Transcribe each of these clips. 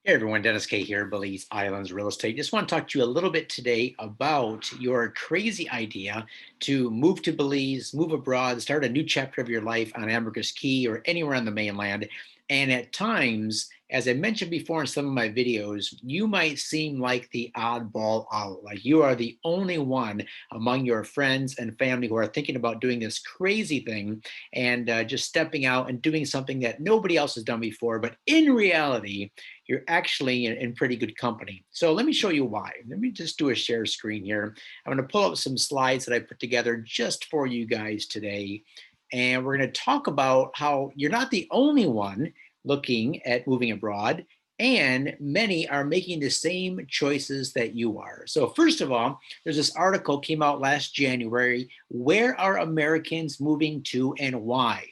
Hey everyone, Dennis K here, Belize Islands Real Estate. Just want to talk to you a little bit today about your crazy idea to move to Belize, move abroad, start a new chapter of your life on Ambergris Caye or anywhere on the mainland. And at times, as I mentioned before in some of my videos, you might seem like the oddball out, like you are the only one among your friends and family who are thinking about doing this crazy thing and just stepping out and doing something that nobody else has done before. But in reality, you're actually in pretty good company. So let me show you why. Let me just do a share screen here. I'm going to pull up some slides that I put together just for you guys today. And we're going to talk about how you're not the only one looking at moving abroad, and many are making the same choices that you are. So first of all, there's this article came out last January, Where Are Americans Moving to and Why?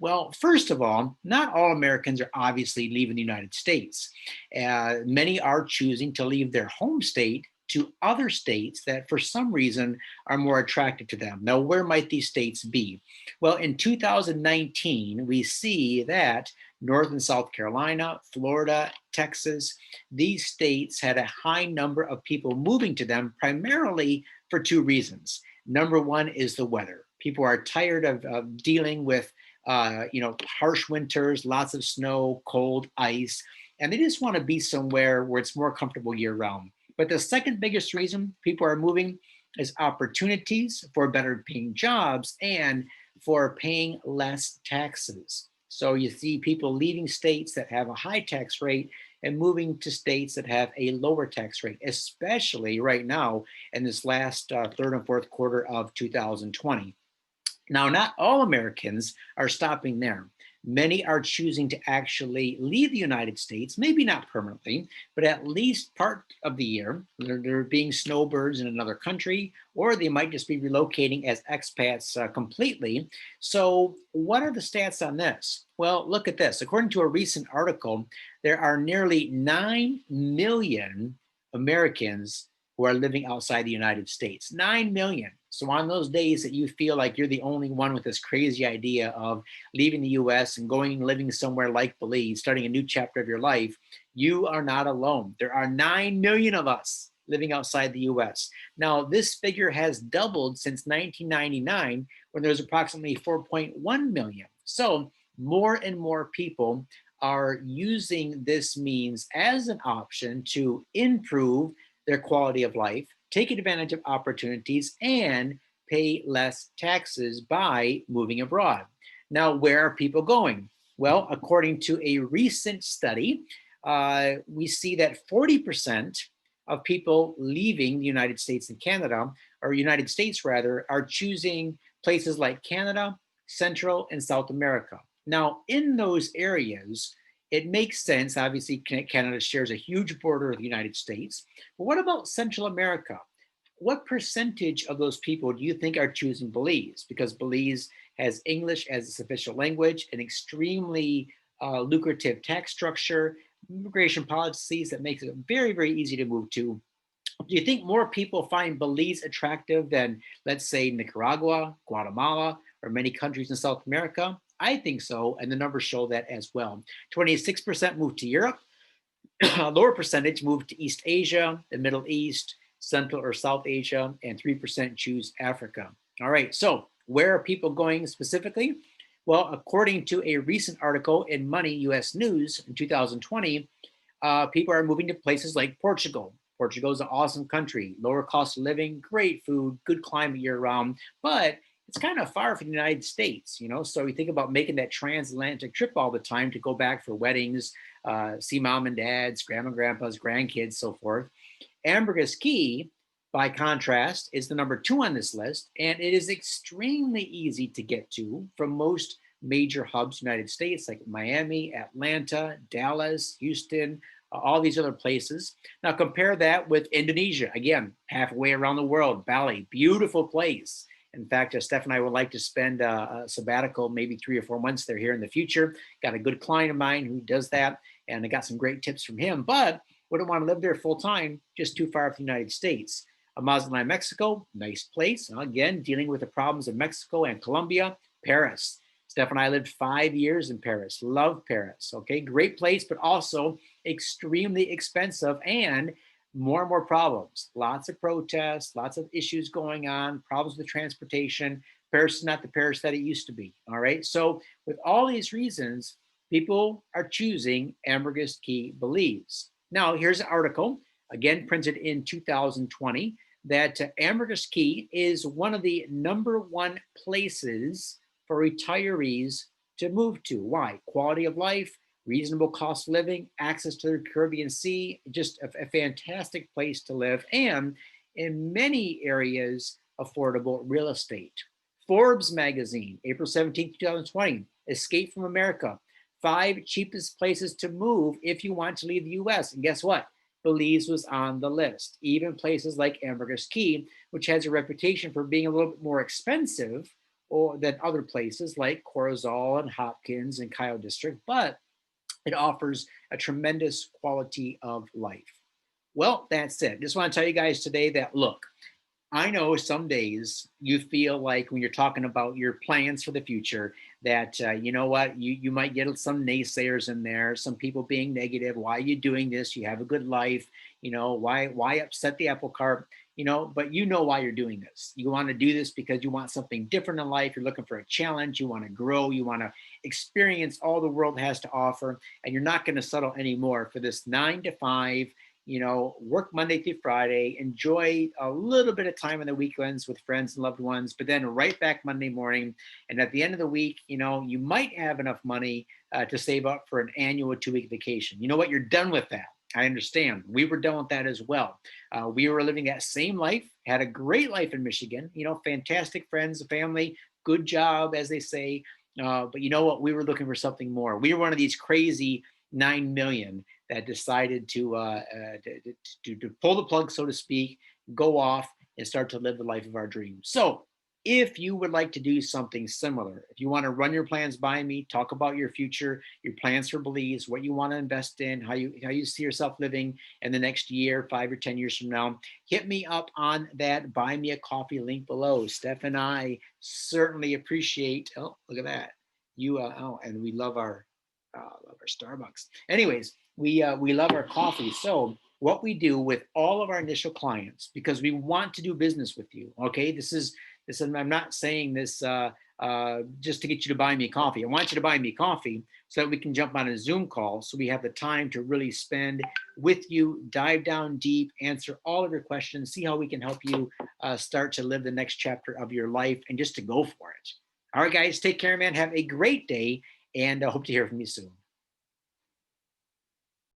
Well, first of all, not all Americans are obviously leaving the United States. Many are choosing to leave their home state to other states that for some reason are more attractive to them. Now, where might these states be? Well, in 2019, we see that North and South Carolina, Florida, Texas, these states had a high number of people moving to them primarily for two reasons. Number one is the weather. People are tired of dealing with harsh winters, lots of snow, cold, ice, and they just want to be somewhere where it's more comfortable year round. But the second biggest reason people are moving is opportunities for better paying jobs and for paying less taxes. So you see people leaving states that have a high tax rate and moving to states that have a lower tax rate, especially right now in this last third and fourth quarter of 2020. Now, not all Americans are stopping there. Many are choosing to actually leave the United States, maybe not permanently, but at least part of the year. They're being snowbirds in another country, or they might just be relocating as expats completely. So what are the stats on this? Well, look at this. According to a recent article, there are nearly 9 million Americans who are living outside the United States. 9 million. So on those days that you feel like you're the only one with this crazy idea of leaving the US and going and living somewhere like Belize, starting a new chapter of your life, you are not alone. There are 9 million of us living outside the US. Now, this figure has doubled since 1999 when there was approximately 4.1 million. So more and more people are using this means as an option to improve their quality of life, take advantage of opportunities, and pay less taxes by moving abroad. Now, where are people going? Well, according to a recent study, we see that 40% of people leaving the United States and Canada, or United States rather, are choosing places like Canada, Central, and South America. Now, in those areas, it makes sense. Obviously, Canada shares a huge border with the United States. But what about Central America? What percentage of those people do you think are choosing Belize? Because Belize has English as its official language, an extremely lucrative tax structure, immigration policies that makes it very, very easy to move to. Do you think more people find Belize attractive than, let's say, Nicaragua, Guatemala, or many countries in South America? I think so, and the numbers show that as well. 26% moved to Europe, a lower percentage moved to East Asia, the Middle East, Central or South Asia, and 3% choose Africa. All right, so where are people going specifically? Well, according to a recent article in Money US News in 2020, people are moving to places like Portugal. Portugal is an awesome country, lower cost of living, great food, good climate year round, but it's kind of far from the United States, you know? So you think about making that transatlantic trip all the time to go back for weddings, see mom and dad's, grandma and grandpa's, grandkids, so forth. Ambergris Caye, by contrast, is the number 2 on this list, and it is extremely easy to get to from most major hubs in the United States, like Miami, Atlanta, Dallas, Houston, all these other places. Now compare that with Indonesia. Again, halfway around the world, Bali, beautiful place. In fact, Steph and I would like to spend a sabbatical, maybe 3 or 4 months there here in the future. Got a good client of mine who does that, and I got some great tips from him, but wouldn't want to live there full time, just too far from the United States. Mazatlan, Mexico, nice place. Again, dealing with the problems of Mexico and Colombia. Paris. Steph and I lived 5 years in Paris. Love Paris. Okay, great place, but also extremely expensive, and more problems. Lots of protests, lots of issues going on, problems with transportation. Paris is not the Paris that it used to be. All right. So, with all these reasons, people are choosing Ambergris Caye, Belize. Now, here's an article, again printed in 2020, that Ambergris Caye is one of the #1 places for retirees to move to. Why? Quality of life, reasonable cost of living, access to the Caribbean Sea, just a fantastic place to live, and in many areas, affordable real estate. Forbes magazine, April 17th, 2020, Escape from America, 5 cheapest places to move if you want to leave the US. And guess what? Belize was on the list. Even places like Ambergris Caye, which has a reputation for being a little bit more expensive or than other places like Corozal and Hopkins and Kyle District, but it offers a tremendous quality of life. Well, that's it. Just want to tell you guys today that look, I know some days you feel like when you're talking about your plans for the future that you know what, you might get some naysayers in there, some people being negative. Why are you doing this? You have a good life. Why upset the apple cart? But you know why you're doing this. You want to do this because you want something different in life. You're looking for a challenge. You want to grow. You want to experience all the world has to offer, and you're not going to settle anymore for this 9 to 5, work Monday through Friday, enjoy a little bit of time on the weekends with friends and loved ones, but then right back Monday morning. And at the end of the week, you might have enough money to save up for an annual 2-week vacation. You know what? You're done with that. I understand. We were done with that as well. We were living that same life, had a great life in Michigan, fantastic friends, family, good job, as they say. But you know what? We were looking for something more. We were one of these crazy 9 million that decided to pull the plug, so to speak, go off and start to live the life of our dreams. So if you would like to do something similar, if you want to run your plans by me, talk about your future, your plans for Belize, what you want to invest in, how you see yourself living in the next year, 5 or 10 years from now, hit me up on that buy me a coffee link below. Steph and I certainly appreciate. Oh, look at that. And we love our Starbucks. Anyways, we love our coffee. So what we do with all of our initial clients, because we want to do business with you. Okay, this. I'm not saying this just to get you to buy me coffee. I want you to buy me coffee so that we can jump on a Zoom call, so we have the time to really spend with you, dive down deep, answer all of your questions, see how we can help you start to live the next chapter of your life, and just to go for it. All right, guys, take care, man. Have a great day, and I hope to hear from you soon.